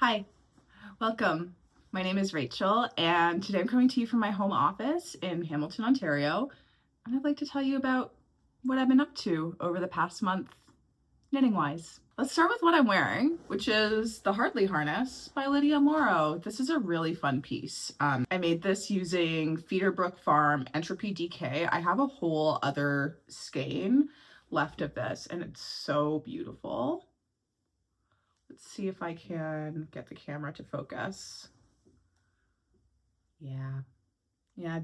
Hi, welcome. My name is Rachel, and today I'm coming to you from my home office in Hamilton, Ontario, and I'd like to tell you about what I've been up to over the past month, knitting-wise. Let's start with what I'm wearing, which is the Hardly harness by Lydia Morrow. This is a really fun piece. I made this using Fibre Farm Entropy DK. I have a whole other skein left of this, and it's so beautiful. Let's see if I can get the camera to focus. Yeah,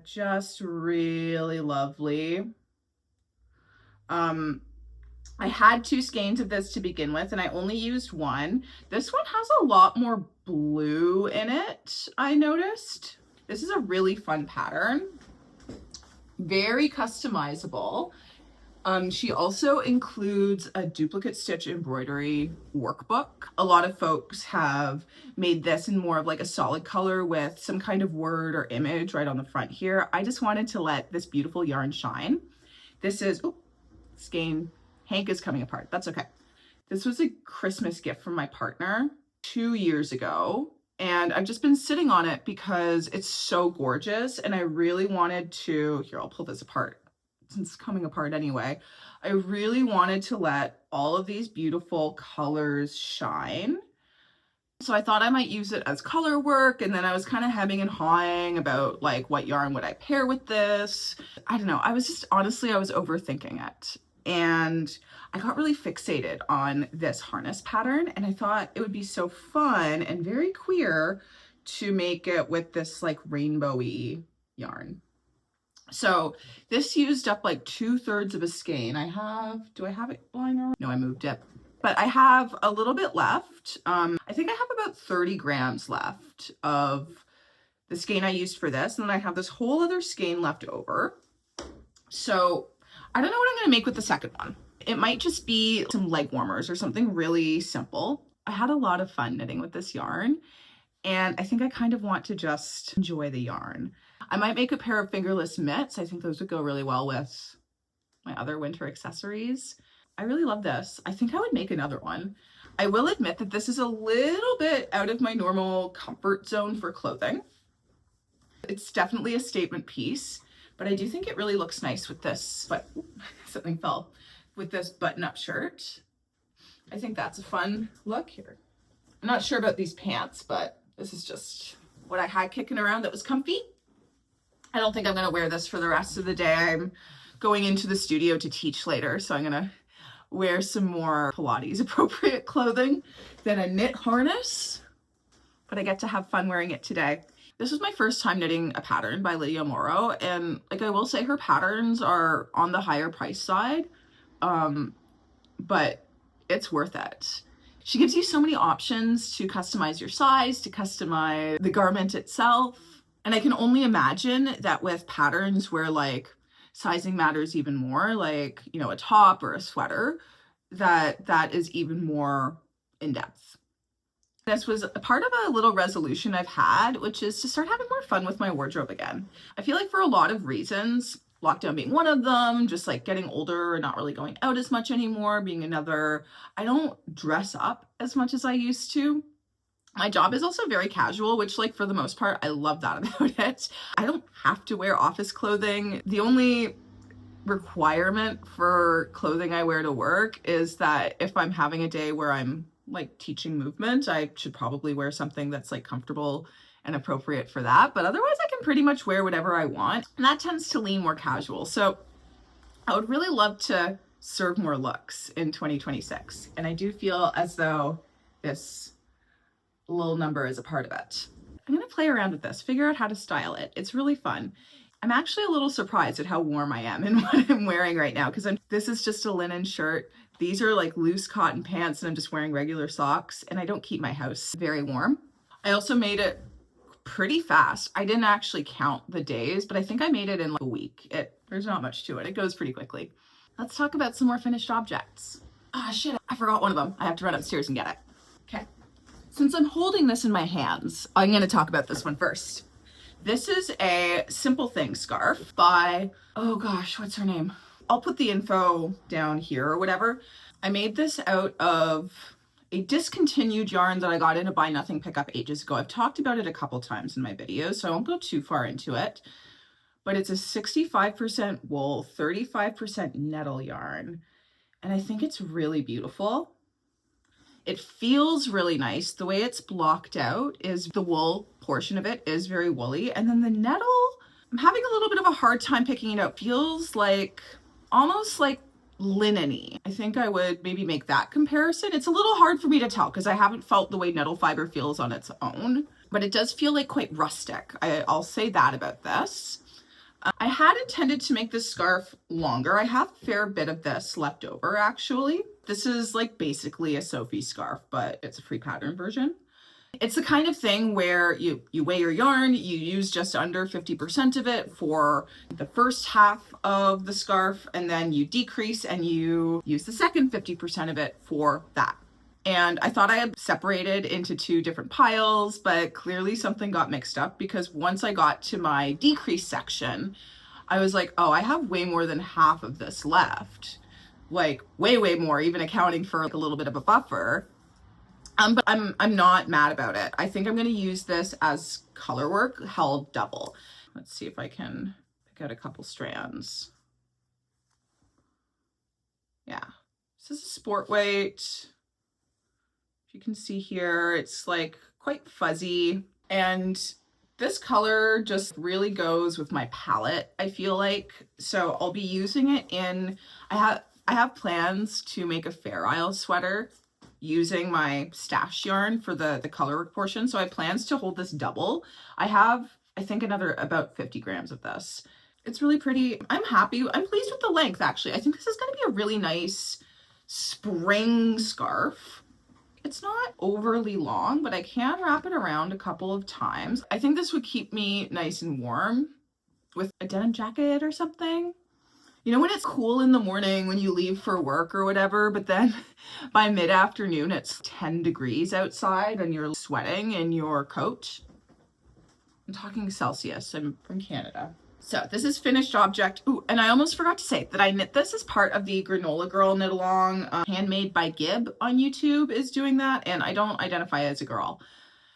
just really lovely. I had two skeins of this to begin with, and I only used one. This one has a lot more blue in it, I noticed. This is a really fun pattern. Very customizable. She also includes a duplicate stitch embroidery workbook. A lot of folks have made this in more of like a solid color with some kind of word or image right on the front here. I just wanted to let this beautiful yarn shine. This is, oh, skein, Hank is coming apart. That's okay. This was a Christmas gift from my partner 2 years ago, and I've just been sitting on it because it's so gorgeous, and I really wanted to, here, I'll pull this apart since it's coming apart anyway. I really wanted to let all of these beautiful colors shine. So I thought I might use it as color work, and then I was kind of hemming and hawing about like what yarn would I pair with this. I don't know, I was just, honestly, I was overthinking it. And I got really fixated on this harness pattern, and I thought it would be so fun and very queer to make it with this like rainbowy yarn. So this used up like 2/3 of a skein. Do I have it lying around? No, I moved it. But I have a little bit left. I think I have about 30 grams left of the skein I used for this. And then I have this whole other skein left over. So I don't know what I'm going to make with the second one. It might just be some leg warmers or something really simple. I had a lot of fun knitting with this yarn, and I think I kind of want to just enjoy the yarn. I might make a pair of fingerless mitts. I think those would go really well with my other winter accessories. I really love this. I think I would make another one. I will admit that this is a little bit out of my normal comfort zone for clothing. It's definitely a statement piece, but I do think it really looks nice with this, but something fell, with this button-up shirt. I think that's a fun look here. I'm not sure about these pants, but this is just what I had kicking around that was comfy. I don't think I'm going to wear this for the rest of the day. I'm going into the studio to teach later, so I'm going to wear some more Pilates appropriate clothing than a knit harness, but I get to have fun wearing it today. This was my first time knitting a pattern by Lydia Morrow, and like I will say, her patterns are on the higher price side, but it's worth it. She gives you so many options to customize your size, to customize the garment itself. And I can only imagine that with patterns where like sizing matters even more, like, you know, a top or a sweater, that is even more in depth. This was a part of a little resolution I've had, which is to start having more fun with my wardrobe again. I feel like for a lot of reasons, lockdown being one of them, just like getting older and not really going out as much anymore being another, I don't dress up as much as I used to. My job is also very casual, which like for the most part, I love that about it. I don't have to wear office clothing. The only requirement for clothing I wear to work is that if I'm having a day where I'm like teaching movement, I should probably wear something that's like comfortable and appropriate for that. But otherwise I can pretty much wear whatever I want. And that tends to lean more casual. So I would really love to serve more looks in 2026. And I do feel as though this little number is a part of it. I'm going to play around with this, figure out how to style it. It's really fun. I'm actually a little surprised at how warm I am in what I'm wearing right now, because this is just a linen shirt. These are like loose cotton pants, and I'm just wearing regular socks, and I don't keep my house very warm. I also made it pretty fast. I didn't actually count the days, but I think I made it in like a week. There's not much to it. It goes pretty quickly. Let's talk about some more finished objects. Ah, shit, I forgot one of them. I have to run upstairs and get it. Okay. Since I'm holding this in my hands, I'm going to talk about this one first. This is a Simple Thing scarf by, oh gosh, what's her name? I'll put the info down here or whatever. I made this out of a discontinued yarn that I got in a Buy Nothing pickup ages ago. I've talked about it a couple times in my videos, so I won't go too far into it. But it's a 65% wool, 35% nettle yarn. And I think it's really beautiful. It feels really nice. The way it's blocked out is the wool portion of it is very woolly. And then the nettle, I'm having a little bit of a hard time picking it out. Feels like almost like linen-y. I think I would maybe make that comparison. It's a little hard for me to tell because I haven't felt the way nettle fiber feels on its own, but it does feel like quite rustic. I'll say that about this. I had intended to make this scarf longer. I have a fair bit of this left over actually. This is like basically a Sophie scarf, but it's a free pattern version. It's the kind of thing where you weigh your yarn, you use just under 50% of it for the first half of the scarf, and then you decrease and you use the second 50% of it for that. And I thought I had separated into two different piles, but clearly something got mixed up because once I got to my decrease section, I was like, oh, I have way more than half of this left. Like way, way more, even accounting for like a little bit of a buffer. But I'm not mad about it. I think I'm going to use this as color work held double. Let's see if I can pick out a couple strands. Yeah, this is a sport weight. You can see here, it's like quite fuzzy, and this color just really goes with my palette, I feel like. So I'll be using it in, I have plans to make a Fair Isle sweater using my stash yarn for the color work portion. So I have plans to hold this double. I have, I think, another about 50 grams of this. It's really pretty. I'm happy. I'm pleased with the length, actually. I think this is going to be a really nice spring scarf. It's not overly long, but I can wrap it around a couple of times. I think this would keep me nice and warm with a denim jacket or something. You know, when it's cool in the morning when you leave for work or whatever, but then by mid-afternoon it's 10 degrees outside and you're sweating in your coat. I'm talking Celsius. I'm from Canada. So this is finished object. Ooh, and I almost forgot to say that I knit this as part of the Granola Girl knit along. Handmade by Gib on YouTube is doing that, and I don't identify as a girl,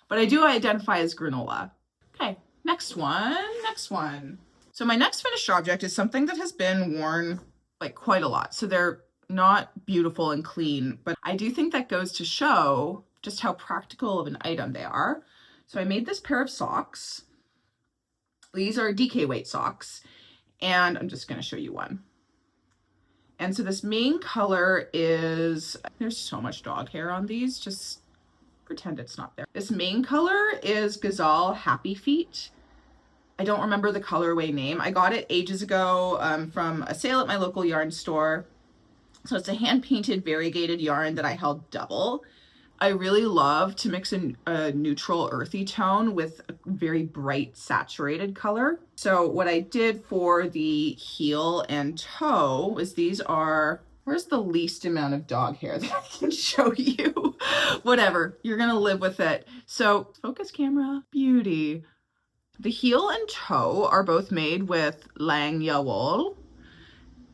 but I do identify as granola. Okay, next one. So my next finished object is something that has been worn like quite a lot. So they're not beautiful and clean, but I do think that goes to show just how practical of an item they are. So I made this pair of socks. These are DK weight socks, and I'm just going to show you one. And so this main color is, there's so much dog hair on these, just pretend it's not there. This main color is Gazelle Happy Feet. I don't remember the colorway name. I got it ages ago from a sale at my local yarn store. So it's a hand-painted variegated yarn that I held double. I really love to mix a neutral earthy tone with a very bright saturated color. So what I did for the heel and toe was these are, where's the least amount of dog hair that I can show you? Whatever, you're gonna live with it. So focus camera, beauty. The heel and toe are both made with Langya wool.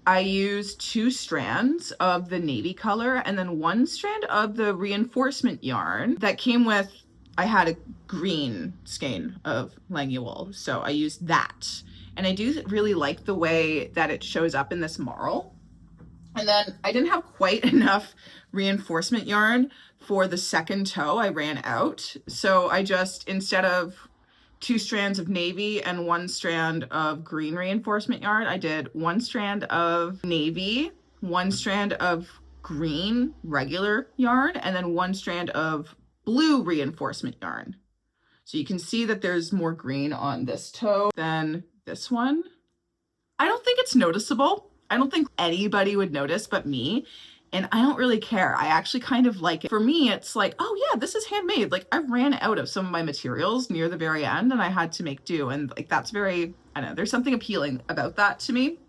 I used 2 strands of the navy color and then 1 strand of the reinforcement yarn that came with, I had a green skein of Langya wool, so I used that. And I do really like the way that it shows up in this marl. And then I didn't have quite enough reinforcement yarn for the second toe. I ran out. So I just, instead of 2 strands of navy and 1 strand of green reinforcement yarn, I did 1 strand of navy, 1 strand of green regular yarn, and then 1 strand of blue reinforcement yarn. So you can see that there's more green on this toe than this one. I don't think it's noticeable. I don't think anybody would notice but me. And I don't really care. I actually kind of like it. For me, it's like, oh yeah, this is handmade. Like I ran out of some of my materials near the very end and I had to make do. And like, that's very, I don't know, there's something appealing about that to me.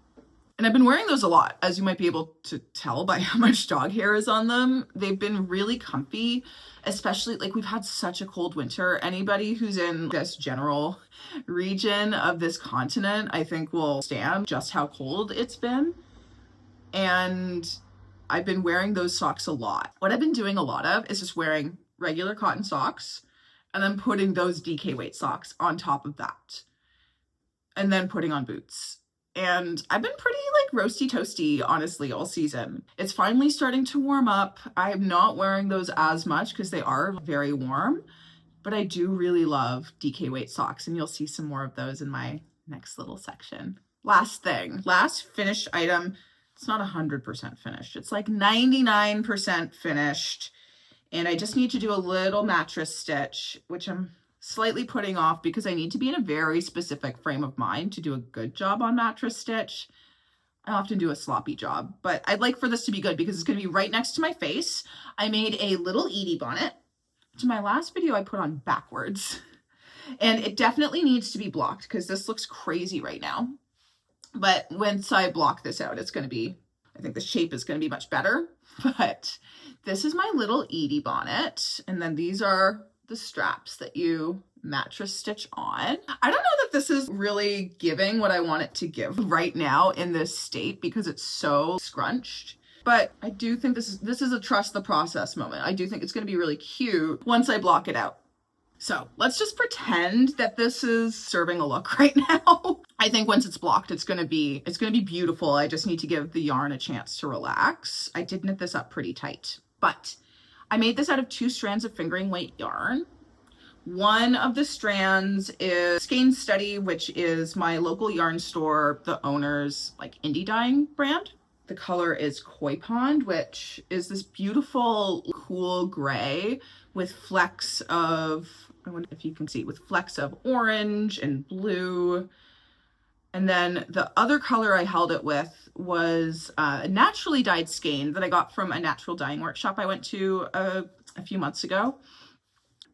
And I've been wearing those a lot, as you might be able to tell by how much dog hair is on them. They've been really comfy, especially like we've had such a cold winter. Anybody who's in this general region of this continent, I think will stand just how cold it's been. And I've been wearing those socks a lot. What I've been doing a lot of is just wearing regular cotton socks and then putting those DK weight socks on top of that and then putting on boots. And I've been pretty like roasty toasty, honestly, all season. It's finally starting to warm up. I'm not wearing those as much because they are very warm, but I do really love DK weight socks, and you'll see some more of those in my next little section. Last thing, last finished item. It's not 100% finished. It's like 99% finished. And I just need to do a little mattress stitch, which I'm slightly putting off because I need to be in a very specific frame of mind to do a good job on mattress stitch. I often do a sloppy job, but I'd like for this to be good because it's going to be right next to my face. I made a little Edie bonnet, which in my last video I put on backwards, and it definitely needs to be blocked because this looks crazy right now. But once I block this out, it's going to be, I think the shape is going to be much better. But this is my little Edie bonnet, and then these are the straps that you mattress stitch on. I don't know that this is really giving what I want it to give right now in this state because it's so scrunched. But I do think this is a trust the process moment. I do think it's going to be really cute once I block it out. So let's just pretend that this is serving a look right now. I think once it's blocked, it's gonna be beautiful. I just need to give the yarn a chance to relax. I did knit this up pretty tight, but I made this out of 2 strands of fingering weight yarn. One of the strands is Skein Study, which is my local yarn store, the owner's like indie dyeing brand. The color is Koi Pond, which is this beautiful, cool gray with flecks of, I wonder if you can see, with flecks of orange and blue. And then the other color I held it with was a naturally dyed skein that I got from a natural dyeing workshop I went to a few months ago.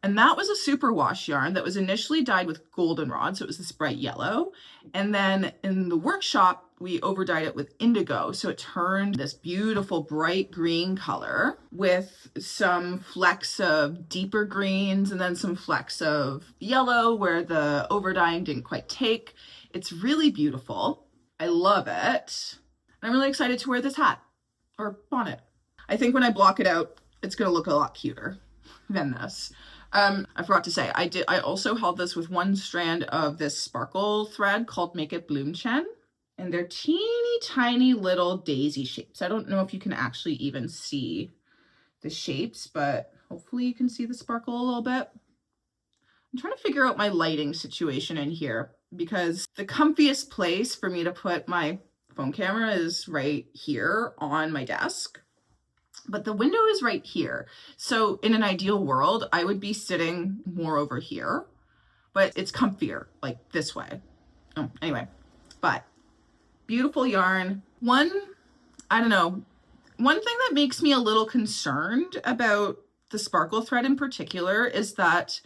And that was a superwash yarn that was initially dyed with goldenrod, so it was this bright yellow. And then in the workshop, we over dyed it with indigo, so it turned this beautiful bright green color with some flecks of deeper greens and then some flecks of yellow where the over dyeing didn't quite take. It's really beautiful. I love it. I'm really excited to wear this hat or bonnet. I think when I block it out, it's gonna look a lot cuter than this. I forgot to say, I also held this with 1 strand of this sparkle thread called Make It Bloom Chen. And they're teeny tiny little daisy shapes. I don't know if you can actually even see the shapes, but hopefully you can see the sparkle a little bit. I'm trying to figure out my lighting situation in here because the comfiest place for me to put my phone camera is right here on my desk. But the window is right here. So in an ideal world, I would be sitting more over here, but it's comfier like this way. Oh, anyway, but beautiful yarn. One thing that makes me a little concerned about the sparkle thread in particular is that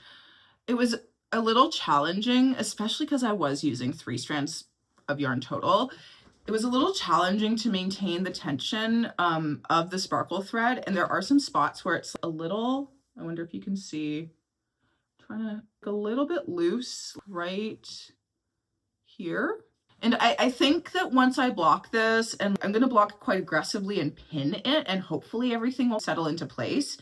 it was a little challenging, especially because I was using 3 strands of yarn total. It was a little challenging to maintain the tension of the sparkle thread. And there are some spots where it's a little, I wonder if you can see, trying to a little bit loose right here. And I think that once I block this, and I'm gonna block it quite aggressively and pin it, and hopefully everything will settle into place.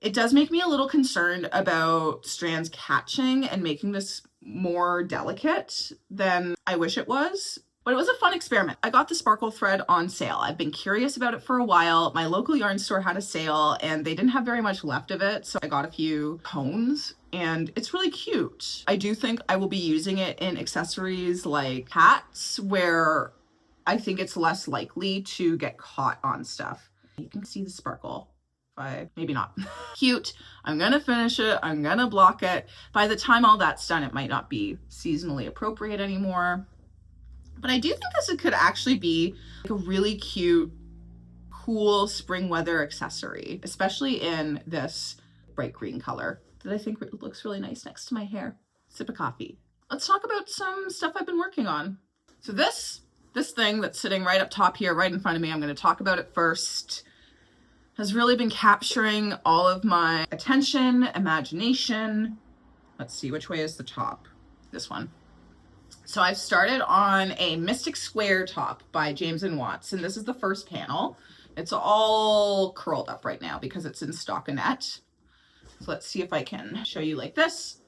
It does make me a little concerned about strands catching and making this more delicate than I wish it was. But it was a fun experiment. I got the sparkle thread on sale. I've been curious about it for a while. My local yarn store had a sale and they didn't have very much left of it. So I got a few cones and it's really cute. I do think I will be using it in accessories like hats where I think it's less likely to get caught on stuff. You can see the sparkle. Maybe not. Cute. I'm gonna finish it. I'm gonna block it. By the time all that's done, it might not be seasonally appropriate anymore. But I do think this could actually be like a really cute, cool spring weather accessory, especially in this bright green color that I think looks really nice next to my hair. Sip of coffee. Let's talk about some stuff I've been working on. So this thing that's sitting right up top here, right in front of me, I'm going to talk about it first, has really been capturing all of my attention, imagination. Let's see, which way is the top? This one. So I've started on a Mystic Square top by James & Watts, and this is the first panel. It's all curled up right now because it's in stockinette. So let's see if I can show you like this.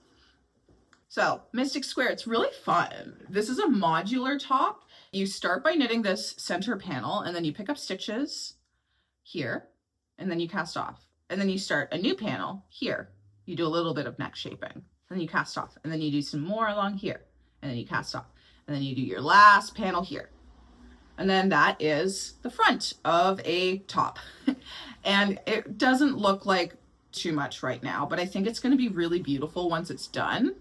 So Mystic Square, it's really fun. This is a modular top. You start by knitting this center panel and then you pick up stitches here and then you cast off. And then you start a new panel here. You do a little bit of neck shaping and then you cast off. And then you do some more along here and then you cast off. And then you do your last panel here. And then that is the front of a top. And it doesn't look like too much right now, but I think it's going to be really beautiful once it's done.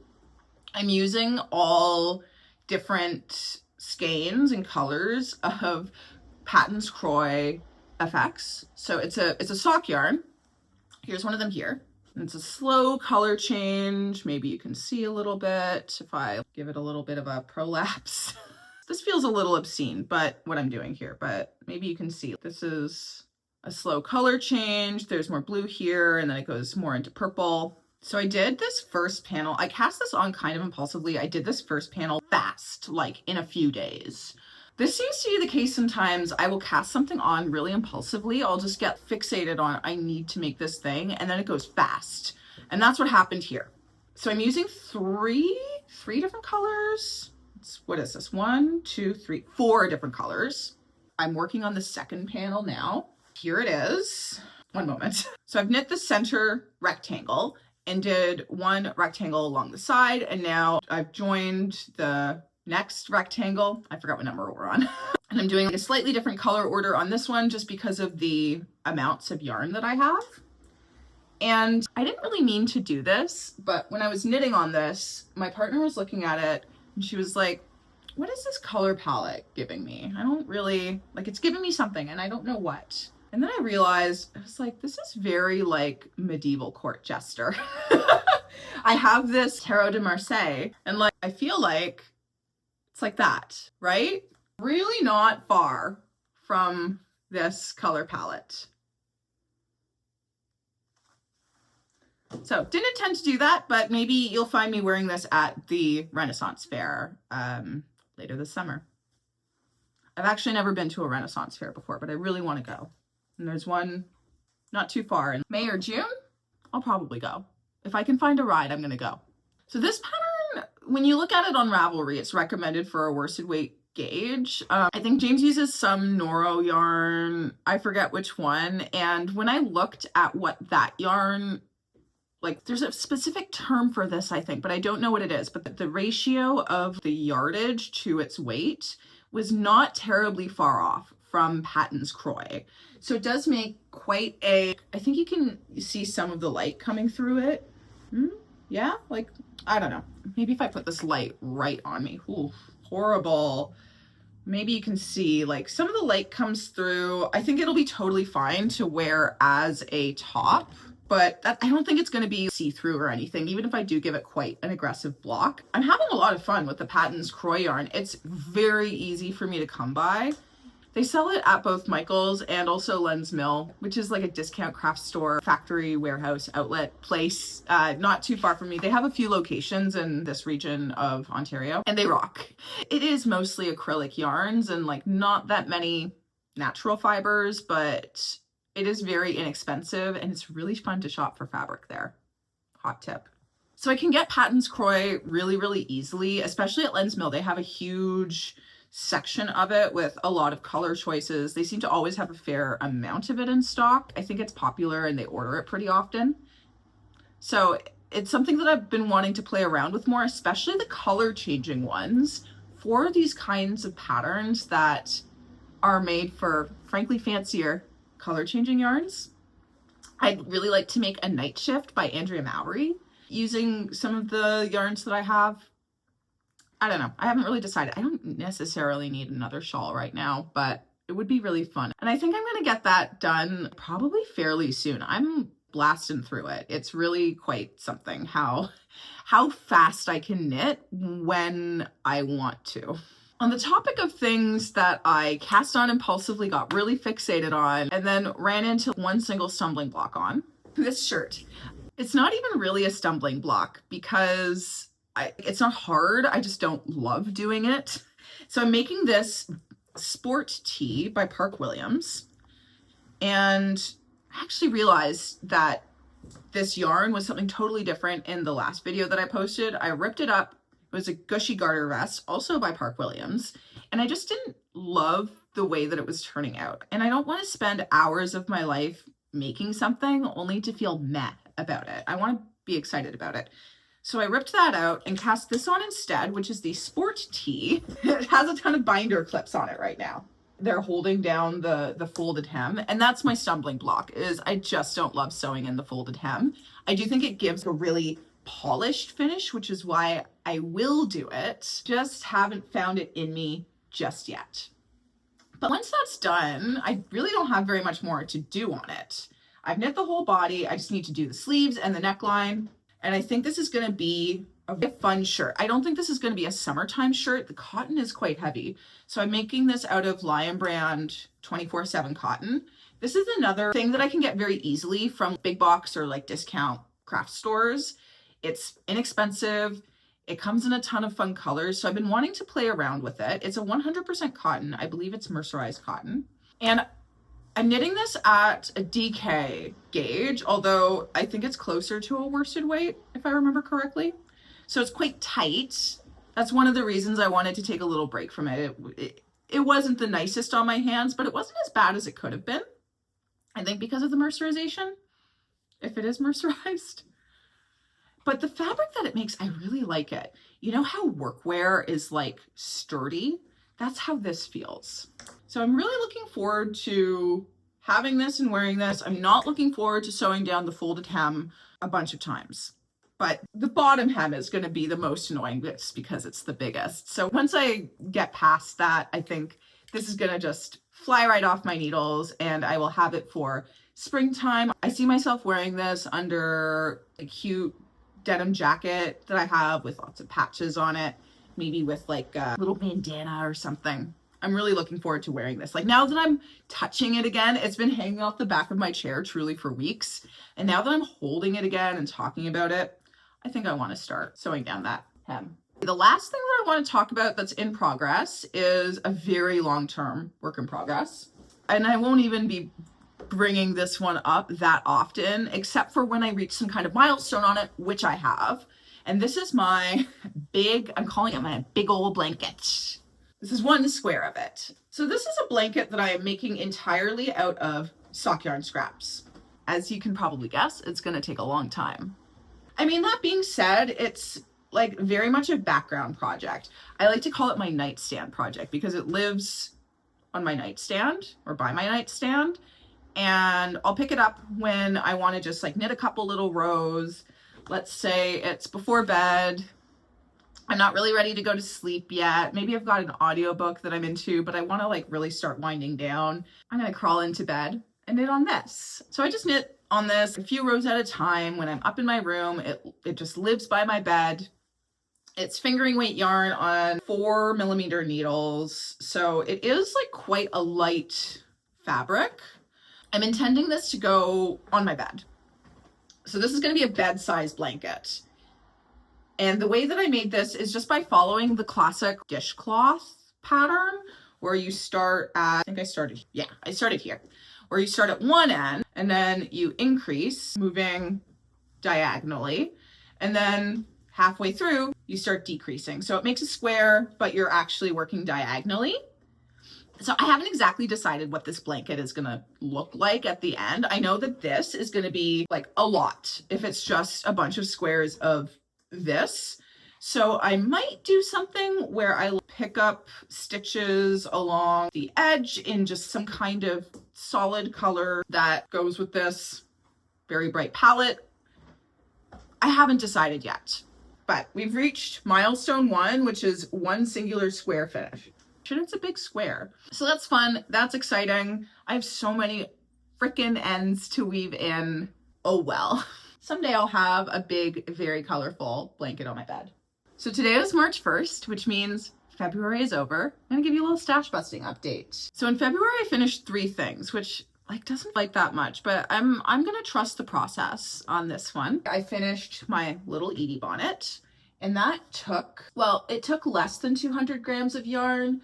I'm using all different skeins and colors of Patton's Croix FX. So it's a sock yarn. Here's one of them here. And it's a slow color change. Maybe you can see a little bit if I give it a little bit of a prolapse. This feels a little obscene, but what I'm doing here, but maybe you can see this is a slow color change. There's more blue here, and then it goes more into purple. So I did this first panel. I cast this on kind of impulsively. I did this first panel fast, like in a few days. This seems to be the case sometimes. I will cast something on really impulsively. I'll just get fixated on, I need to make this thing, and then it goes fast. And that's what happened here. So I'm using three different colors. What is this? 1, 2, 3, 4 different colors. I'm working on the second panel now. Here it is. One moment. So I've knit the center rectangle and did one rectangle along the side. And now I've joined the next rectangle. I forgot what number we're on. And I'm doing a slightly different color order on this one just because of the amounts of yarn that I have. And I didn't really mean to do this, but when I was knitting on this, my partner was looking at it and she was like, what is this color palette giving me? I don't really, like, it's giving me something and I don't know what. And then I realized, I was like, this is very like medieval court jester. I have this Tarot de Marseille and like, I feel like it's like that, right? Really not far from this color palette. So didn't intend to do that, but maybe you'll find me wearing this at the Renaissance Fair later this summer. I've actually never been to a Renaissance Fair before, but I really want to go. And there's one not too far in May or June. I'll probably go. If I can find a ride, I'm going to go. So this pattern, when you look at it on Ravelry, it's recommended for a worsted weight gauge. I think James uses some Noro yarn. I forget which one. And when I looked at what that yarn, like there's a specific term for this, I think, but I don't know what it is. But the ratio of the yardage to its weight was not terribly far off from Patton's Croix. So it does make quite a, I think you can see some of the light coming through it. Yeah, like, I don't know. Maybe if I put this light right on me, ooh, horrible. Maybe you can see like some of the light comes through. I think it'll be totally fine to wear as a top, but I don't think it's going to be see-through or anything, even if I do give it quite an aggressive block. I'm having a lot of fun with the Patton's Croix yarn. It's very easy for me to come by. They sell it at both Michael's and also Len's Mill, which is like a discount craft store, factory, warehouse, outlet place, not too far from me. They have a few locations in this region of Ontario and they rock. It is mostly acrylic yarns and like not that many natural fibers, but it is very inexpensive and it's really fun to shop for fabric there. Hot tip. So I can get Patton's Croix really, really easily, especially at Len's Mill. They have a huge section of it with a lot of color choices. They seem to always have a fair amount of it in stock. I think it's popular and they order it pretty often. So it's something that I've been wanting to play around with more, especially the color changing ones for these kinds of patterns that are made for, frankly, fancier color changing yarns. I'd really like to make a Night Shift by Andrea Mowry using some of the yarns that I have. I don't know. I haven't really decided. I don't necessarily need another shawl right now, but it would be really fun. And I think I'm going to get that done probably fairly soon. I'm blasting through it. It's really quite something how fast I can knit when I want to. On the topic of things that I cast on impulsively, got really fixated on, and then ran into one single stumbling block on, this shirt. It's not even really a stumbling block because it's not hard. I just don't love doing it. So I'm making this sport tee by Park Williams. And I actually realized that this yarn was something totally different in the last video that I posted. I ripped it up. It was a Gushy Garter vest, also by Park Williams. And I just didn't love the way that it was turning out. And I don't want to spend hours of my life making something only to feel meh about it. I want to be excited about it. So I ripped that out and cast this on instead, which is the Sport Tee. It has a ton of binder clips on it right now. They're holding down the folded hem, and that's my stumbling block, is I just don't love sewing in the folded hem. I do think it gives a really polished finish, which is why I will do it. Just haven't found it in me just yet. But once that's done, I really don't have very much more to do on it. I've knit the whole body. I just need to do the sleeves and the neckline. And I think this is going to be a fun shirt. I don't think this is going to be a summertime shirt. The cotton is quite heavy. So I'm making this out of Lion Brand 24/7 cotton. This is another thing that I can get very easily from big box or like discount craft stores. It's inexpensive. It comes in a ton of fun colors. So I've been wanting to play around with it. It's a 100% cotton. I believe it's mercerized cotton. And I'm knitting this at a DK gauge, although I think it's closer to a worsted weight, if I remember correctly. So it's quite tight. That's one of the reasons I wanted to take a little break from it. It wasn't the nicest on my hands, but it wasn't as bad as it could have been. I think because of the mercerization, if it is mercerized. But the fabric that it makes, I really like it. You know how workwear is like sturdy? That's how this feels. So I'm really looking forward to having this and wearing this. I'm not looking forward to sewing down the folded hem a bunch of times. But the bottom hem is going to be the most annoying just because it's the biggest. So once I get past that, I think this is going to just fly right off my needles and I will have it for springtime. I see myself wearing this under a cute denim jacket that I have with lots of patches on it, maybe with like a little bandana or something. I'm really looking forward to wearing this. Like now that I'm touching it again, it's been hanging off the back of my chair truly for weeks. And now that I'm holding it again and talking about it, I think I want to start sewing down that hem. The last thing that I want to talk about that's in progress is a very long-term work in progress. And I won't even be bringing this one up that often, except for when I reach some kind of milestone on it, which I have. And this is my big, I'm calling it my big old blanket. This is one square of it. So this is a blanket that I am making entirely out of sock yarn scraps. As you can probably guess, it's going to take a long time. I mean, that being said, it's like very much a background project. I like to call it my nightstand project because it lives on my nightstand or by my nightstand. And I'll pick it up when I want to just like knit a couple little rows. Let's say it's before bed. I'm not really ready to go to sleep yet. Maybe I've got an audiobook that I'm into, but I want to like really start winding down. I'm going to crawl into bed and knit on this. So I just knit on this a few rows at a time. When I'm up in my room, it just lives by my bed. It's fingering weight yarn on 4mm needles. So it is like quite a light fabric. I'm intending this to go on my bed. So this is going to be a bed-sized blanket. And the way that I made this is just by following the classic dishcloth pattern where you start at, I started here, where you start at one end and then you increase moving diagonally. And then halfway through, you start decreasing. So it makes a square, but you're actually working diagonally. So I haven't exactly decided what this blanket is going to look like at the end. I know that this is going to be like a lot if it's just a bunch of squares of this. So I might do something where I pick up stitches along the edge in just some kind of solid color that goes with this very bright palette. I haven't decided yet, but we've reached milestone 1, which is one singular square finish. And it's a big square. So that's fun. That's exciting. I have so many freaking ends to weave in. Oh well. Someday I'll have a big, very colorful blanket on my bed. So today is March 1st, which means February is over. I'm gonna give you a little stash busting update. So in February, I finished 3 things, which doesn't like that much, but I'm gonna trust the process on this one. I finished my little Edie bonnet, and that took, well, it took less than 200 grams of yarn.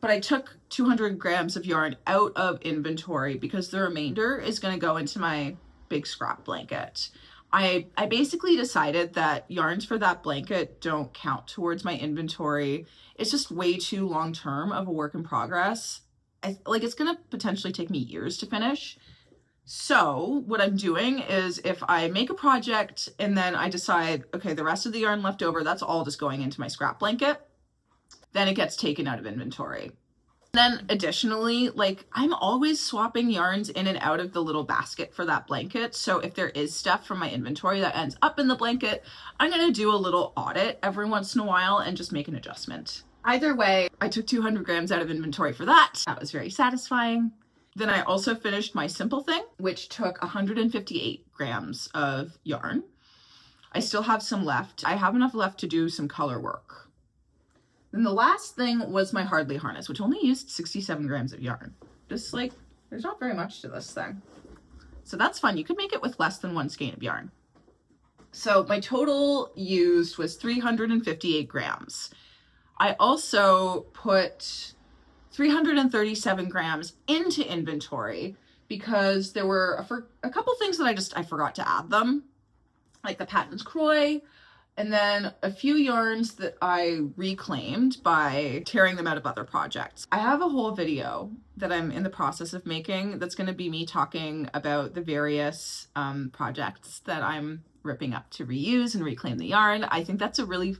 but I took 200 grams of yarn out of inventory because the remainder is going to go into my big scrap blanket. I basically decided that yarns for that blanket don't count towards my inventory. It's just way too long term of a work in progress. Like it's going to potentially take me years to finish. So what I'm doing is if I make a project and then I decide, okay, the rest of the yarn left over, that's all just going into my scrap blanket, then it gets taken out of inventory. Then additionally, like I'm always swapping yarns in and out of the little basket for that blanket. So if there is stuff from my inventory that ends up in the blanket, I'm going to do a little audit every once in a while and just make an adjustment. Either way, I took 200 grams out of inventory for that. That was very satisfying. Then I also finished my simple thing, which took 158 grams of yarn. I still have some left. I have enough left to do some color work. Then the last thing was my hardly harness, which only used 67 grams of yarn. Just like, there's not very much to this thing. So that's fun. You could make it with less than one skein of yarn. So my total used was 358 grams. I also put 337 grams into inventory because there were a couple things that I forgot to add them, like the Patons Croix, and then a few yarns that I reclaimed by tearing them out of other projects. I have a whole video that I'm in the process of making that's going to be me talking about the various projects that I'm ripping up to reuse and reclaim the yarn. I think that's a really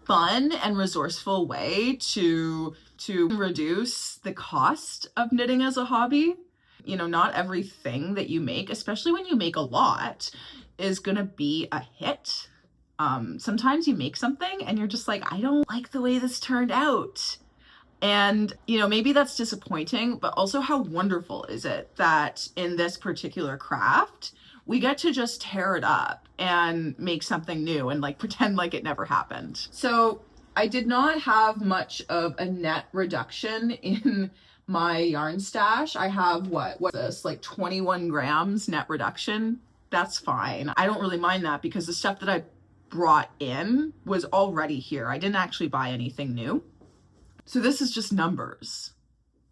fun and resourceful way to reduce the cost of knitting as a hobby. You know, not everything that you make, especially when you make a lot, is gonna be a hit. Sometimes you make something and you're just like, I don't like the way this turned out. And, you know, maybe that's disappointing, but also how wonderful is it that in this particular craft, we get to just tear it up and make something new and like pretend like it never happened. So I did not have much of a net reduction in my yarn stash. I have what's this, like 21 grams net reduction. That's fine. I don't really mind that because the stuff that I brought in was already here. I didn't actually buy anything new. So this is just numbers.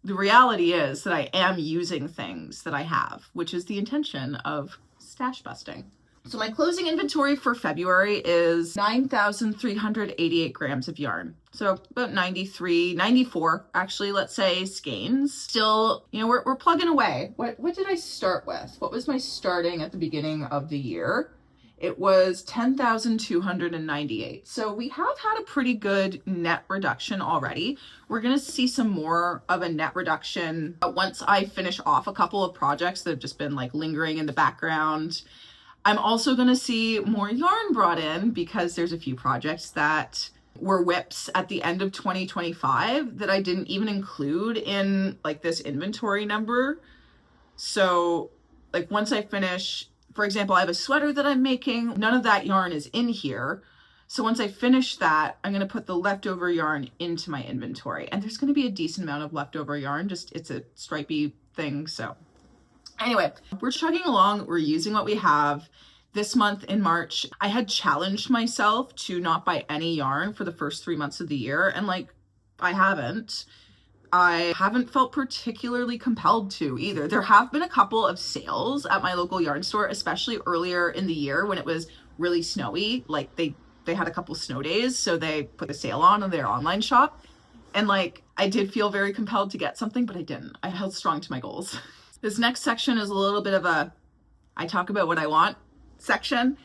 The reality is that I am using things that I have, which is the intention of stash busting. So my closing inventory for February is 9,388 grams of yarn. So about 94 actually, let's say, skeins. Still, you know, we're plugging away. What did I start with? What was my starting at the beginning of the year? It was 10,298. So we have had a pretty good net reduction already. We're going to see some more of a net reduction once I finish off a couple of projects that have just been like lingering in the background. I'm also going to see more yarn brought in because there's a few projects that were whips at the end of 2025 that I didn't even include in like this inventory number. So like once I finish, for example, I have a sweater that I'm making. None of that yarn is in here. So once I finish that, I'm going to put the leftover yarn into my inventory. And there's going to be a decent amount of leftover yarn. Just it's a stripy thing. So anyway, we're chugging along. We're using what we have. This month in March, I had challenged myself to not buy any yarn for the first 3 months of the year. And like, I haven't felt particularly compelled to either. There have been a couple of sales at my local yarn store, especially earlier in the year when it was really snowy. Like they had a couple snow days, so they put a sale on their online shop. And like, I did feel very compelled to get something, but I didn't. I held strong to my goals. This next section is a little bit of a, I talk about what I want section.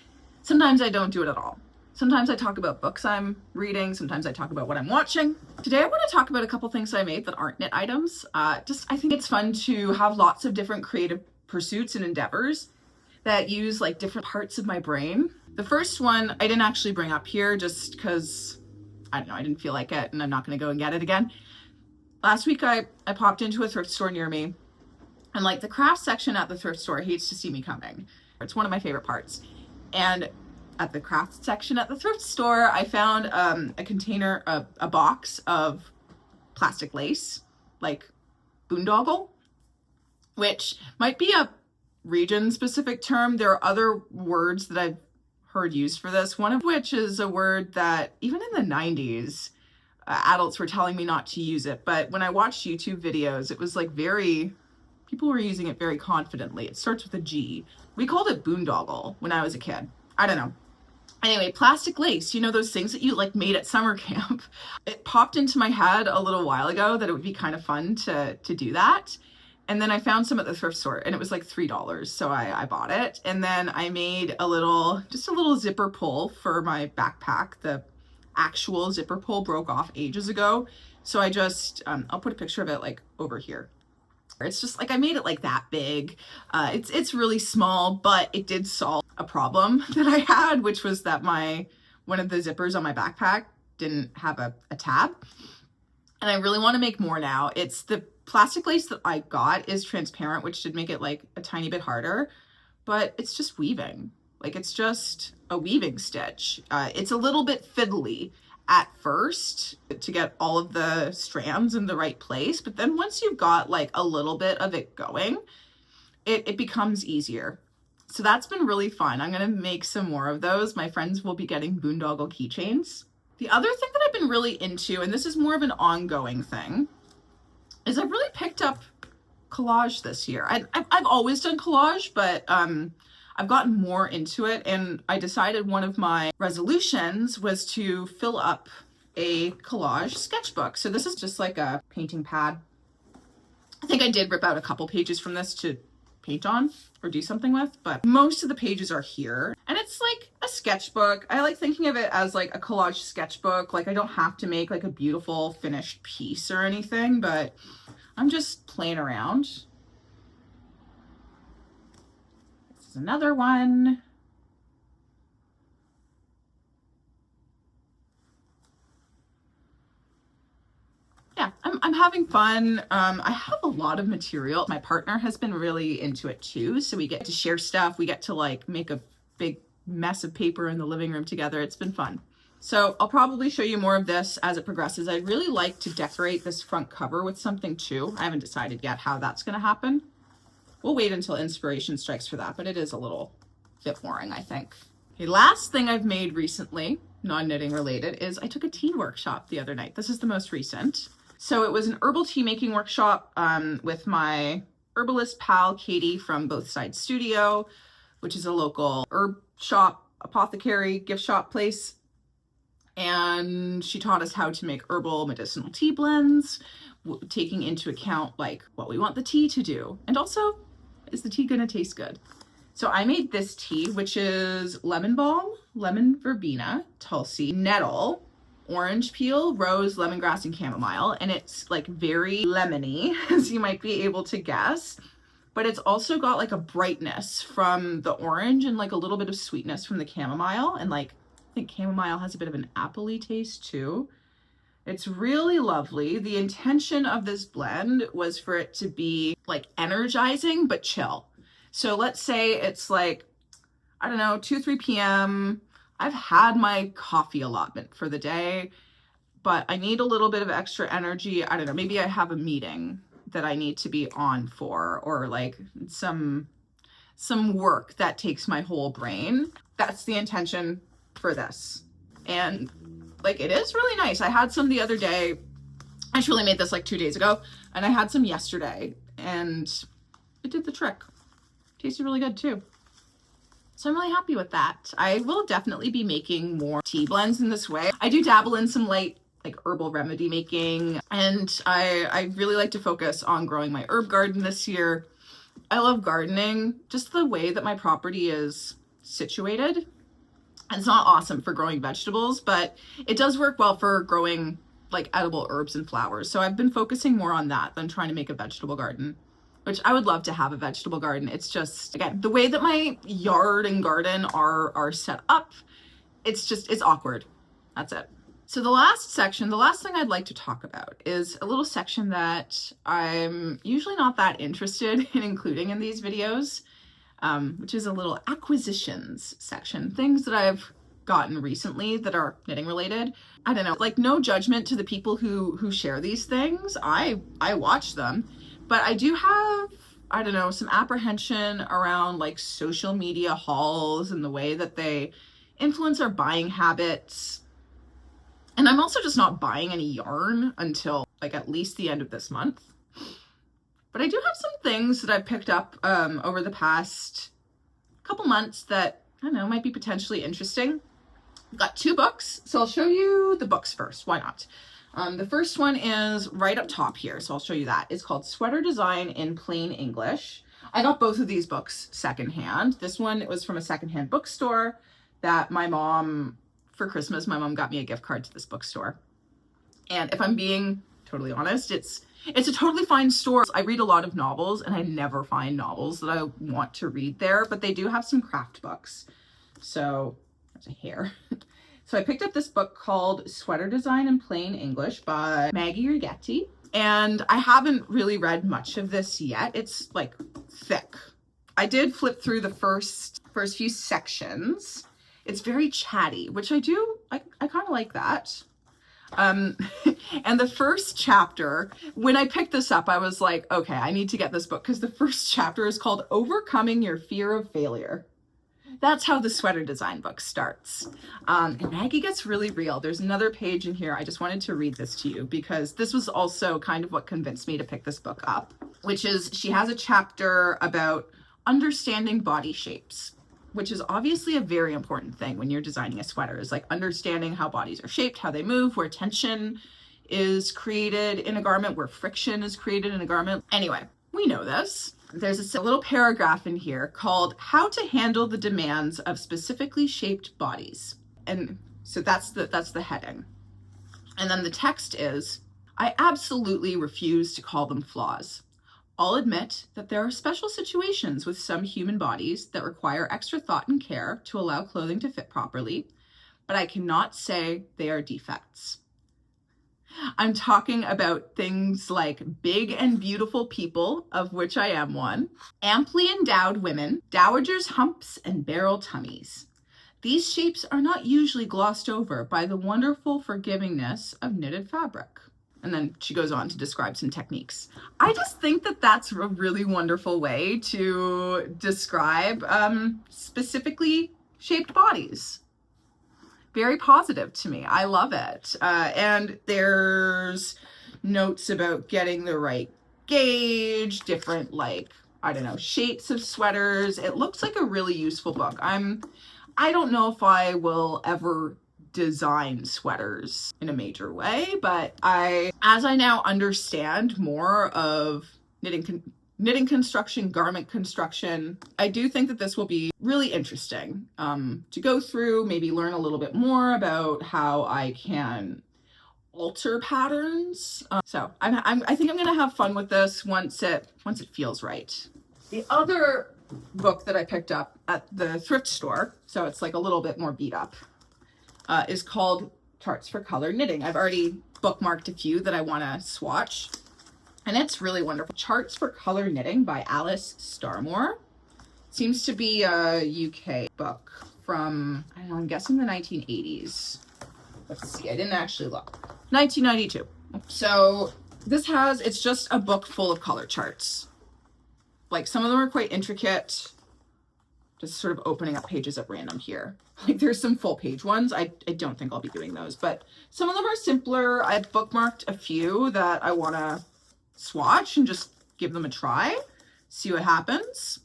Sometimes I don't do it at all. Sometimes I talk about books I'm reading. Sometimes I talk about what I'm watching. Today I want to talk about a couple things I made that aren't knit items. I think it's fun to have lots of different creative pursuits and endeavors that use like different parts of my brain. The first one I didn't actually bring up here just because, I don't know, I didn't feel like it and I'm not going to go and get it again. Last week I popped into a thrift store near me and like the craft section at the thrift store hates to see me coming. It's one of my favorite parts. And at the craft section at the thrift store, I found a container, a box of plastic lace, like boondoggle, which might be a region-specific term. There are other words that I've heard used for this, one of which is a word that even in the 90s, adults were telling me not to use it. But when I watched YouTube videos, it was like people were using it very confidently. It starts with a G. We called it boondoggle when I was a kid. I don't know. Anyway, plastic lace, you know, those things that you like made at summer camp. It popped into my head a little while ago that it would be kind of fun to do that. And then I found some at the thrift store and it was like $3. So I bought it. And then I made just a little zipper pull for my backpack. The actual zipper pull broke off ages ago. So I just, I'll put a picture of it like over here. It's just like I made it like that big. It's really small, but it did solve a problem that I had, which was that one of the zippers on my backpack didn't have a tab. And I really want to make more now. It's the plastic lace that I got is transparent, which did make it like a tiny bit harder, but it's just weaving. Like it's just a weaving stitch. It's a little bit fiddly at first to get all of the strands in the right place, but then once you've got like a little bit of it going, it becomes easier. So that's been really fun. I'm gonna make some more of those. My friends will be getting boondoggle keychains. The other thing that I've been really into, and this is more of an ongoing thing, is I've really picked up collage this year. I've always done collage, but I've gotten more into it, and I decided one of my resolutions was to fill up a collage sketchbook. So this is just like a painting pad. I think I did rip out a couple pages from this to paint on or do something with, but most of the pages are here. And it's like a sketchbook. I like thinking of it as like a collage sketchbook. Like I don't have to make like a beautiful finished piece or anything, but I'm just playing around. This is another one. Yeah, I'm having fun. I have a lot of material. My partner has been really into it too. So we get to share stuff. We get to like make a big mess of paper in the living room together. It's been fun. So I'll probably show you more of this as it progresses. I'd really like to decorate this front cover with something too. I haven't decided yet how that's going to happen. We'll wait until inspiration strikes for that, but it is a little bit boring, I think. Okay, last thing I've made recently, non-knitting related, is I took a tea workshop the other night. This is the most recent. So it was an herbal tea making workshop with my herbalist pal, Katie from Both Sides Studio, which is a local herb shop, apothecary, gift shop place. And she taught us how to make herbal medicinal tea blends, taking into account like what we want the tea to do. And also, is the tea gonna taste good? So I made this tea, which is lemon balm, lemon verbena, tulsi, nettle, orange peel, rose, lemongrass, and chamomile. And it's like very lemony, as you might be able to guess. But it's also got like a brightness from the orange and like a little bit of sweetness from the chamomile. And like, I think chamomile has a bit of an appley taste too. It's really lovely. The intention of this blend was for it to be like energizing, but chill. So let's say it's like, I don't know, 2, 3 p.m. I've had my coffee allotment for the day, but I need a little bit of extra energy. I don't know, maybe I have a meeting that I need to be on for, or like some work that takes my whole brain. That's the intention for this. And like, it is really nice. I had some the other day. I actually made this like 2 days ago, and I had some yesterday, and it did the trick. Tasted really good too. So I'm really happy with that. I will definitely be making more tea blends in this way. I do dabble in some light like herbal remedy making, and I really like to focus on growing my herb garden this year. I love gardening, just the way that my property is situated. It's not awesome for growing vegetables, but it does work well for growing like edible herbs and flowers. So I've been focusing more on that than trying to make a vegetable garden, which I would love to have a vegetable garden. It's just, again, the way that my yard and garden are set up, it's awkward. That's it. So the last section, the last thing I'd like to talk about is a little section that I'm usually not that interested in including in these videos, which is a little acquisitions section, things that I've gotten recently that are knitting related. I don't know, like no judgment to the people who share these things. I watch them, but I do have, I don't know, some apprehension around like social media hauls and the way that they influence our buying habits. And I'm also just not buying any yarn until like at least the end of this month. But I do have some things that I've picked up over the past couple months that, I don't know, might be potentially interesting. I've got 2 books, so I'll show you the books first. Why not? The first one is right up top here, so I'll show you that. It's called Sweater Design in Plain English. I got both of these books secondhand. This one was from a secondhand bookstore that my mom, for Christmas, my mom got me a gift card to this bookstore. And if I'm being totally honest, it's a totally fine store. I read a lot of novels and I never find novels that I want to read there, but they do have some craft books. So, there's a hair. So I picked up this book called Sweater Design in Plain English by Maggie Rigetti. And I haven't really read much of this yet. It's like thick. I did flip through the first few sections. It's very chatty, which I kind of like that. And the first chapter, when I picked this up, I was like, okay, I need to get this book because the first chapter is called Overcoming Your Fear of Failure. That's how the sweater design book starts. And Maggie gets really real. There's another page in here. I just wanted to read this to you because this was also kind of what convinced me to pick this book up, which is she has a chapter about understanding body shapes, which is obviously a very important thing when you're designing a sweater, is like understanding how bodies are shaped, how they move, where tension is created in a garment, where friction is created in a garment. Anyway, we know this. There's a little paragraph in here called How to Handle the Demands of Specifically Shaped Bodies. And so that's the heading. And then the text is, I absolutely refuse to call them flaws. I'll admit that there are special situations with some human bodies that require extra thought and care to allow clothing to fit properly, but I cannot say they are defects. I'm talking about things like big and beautiful people, of which I am one, amply endowed women, dowagers' humps and barrel tummies. These shapes are not usually glossed over by the wonderful forgivingness of knitted fabric. And then she goes on to describe some techniques. I just think that that's a really wonderful way to describe specifically shaped bodies. Very positive to me. I love it. And there's notes about getting the right gauge, different shapes of sweaters. It looks like a really useful book. I don't know if I will ever design sweaters in a major way, but as I now understand more of knitting construction, garment construction, I do think that this will be really interesting to go through, maybe learn a little bit more about how I can alter patterns. So I think I'm gonna have fun with this once it feels right. The other book that I picked up at the thrift store, so it's like a little bit more beat up, is called Charts for Color Knitting. I've already bookmarked a few that I want to swatch, and it's really wonderful. Charts for Color Knitting by Alice Starmore. Seems to be a UK book from, I don't know, I'm guessing the 1980s. Let's see, I didn't actually look. 1992. So it's just a book full of color charts. Like, some of them are quite intricate. Just sort of opening up pages at random here. Like, there's some full page ones. I don't think I'll be doing those, but some of them are simpler. I've bookmarked a few that I want to swatch and just give them a try, see what happens.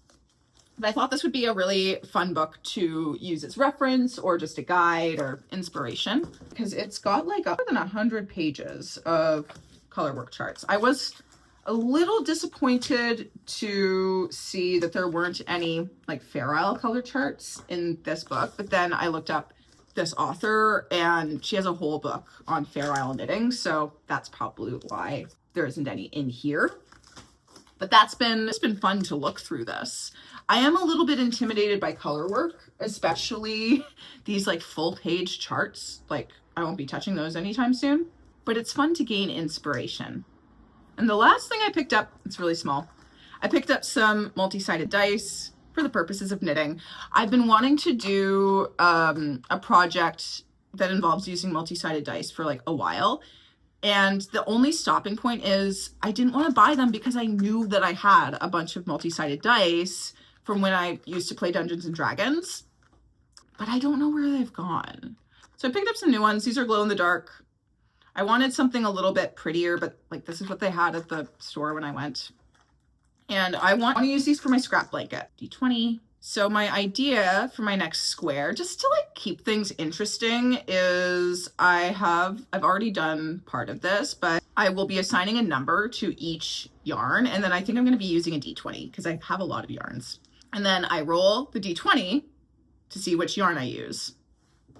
But I thought this would be a really fun book to use as reference or just a guide or inspiration, because it's got like more than 100 pages of color work charts. I was a little disappointed to see that there weren't any like Fair Isle color charts in this book, but then I looked up this author and she has a whole book on Fair Isle knitting, so that's probably why there isn't any in here. But it's been fun to look through this. I am a little bit intimidated by color work, especially these like full page charts. Like, I won't be touching those anytime soon, but it's fun to gain inspiration. And the last thing I picked up, it's really small. I picked up some multi-sided dice for the purposes of knitting. I've been wanting to do a project that involves using multi-sided dice for like a while. And the only stopping point is I didn't want to buy them because I knew that I had a bunch of multi-sided dice from when I used to play Dungeons and Dragons, but I don't know where they've gone. So I picked up some new ones. These are glow in the dark. I wanted something a little bit prettier, but like this is what they had at the store when I went. And I want to use these for my scrap blanket. D20. So my idea for my next square, just to like keep things interesting, is I've already done part of this, but I will be assigning a number to each yarn. And then I think I'm going to be using a D20 because I have a lot of yarns. And then I roll the D20 to see which yarn I use.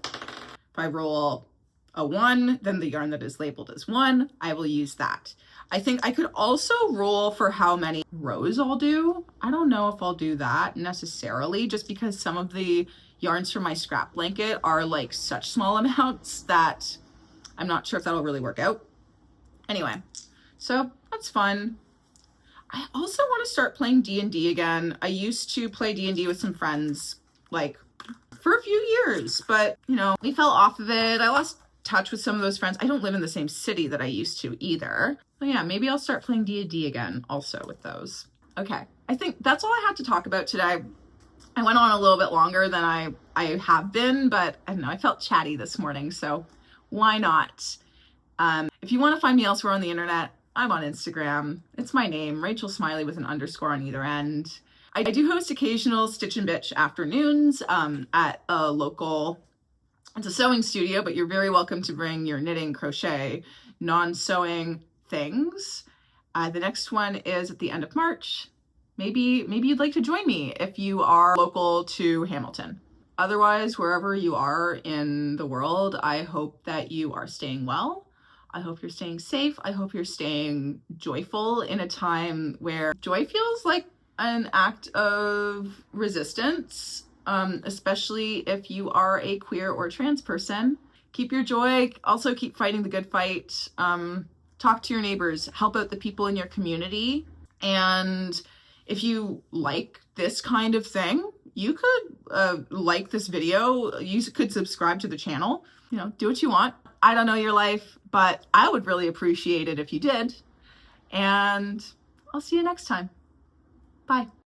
If I roll a 1, then the yarn that is labeled as 1, I will use that. I think I could also roll for how many rows I'll do. I don't know if I'll do that necessarily, just because some of the yarns from my scrap blanket are like such small amounts that I'm not sure if that'll really work out. Anyway, so that's fun. I also want to start playing D&D again. I used to play D&D with some friends like for a few years, but you know, we fell off of it. I lost touch with some of those friends. I don't live in the same city that I used to either. But yeah, maybe I'll start playing D&D again also with those. Okay, I think that's all I had to talk about today. I went on a little bit longer than I have been, but I don't know, I felt chatty this morning, so why not? If you want to find me elsewhere on the internet, I'm on Instagram. It's my name, Rachel Smiley with an underscore on either end. I do host occasional Stitch and Bitch afternoons at a local, it's a sewing studio, but you're very welcome to bring your knitting, crochet, non-sewing things. The next one is at the end of March. Maybe you'd like to join me if you are local to Hamilton. Otherwise, wherever you are in the world, I hope that you are staying well. I hope you're staying safe. I hope you're staying joyful in a time where joy feels like an act of resistance, especially if you are a queer or trans person. Keep your joy. Also keep fighting the good fight. Talk to your neighbors. Help out the people in your community. And if you like this kind of thing, you could like this video. You could subscribe to the channel. You know, do what you want. I don't know your life, but I would really appreciate it if you did. And I'll see you next time. Bye.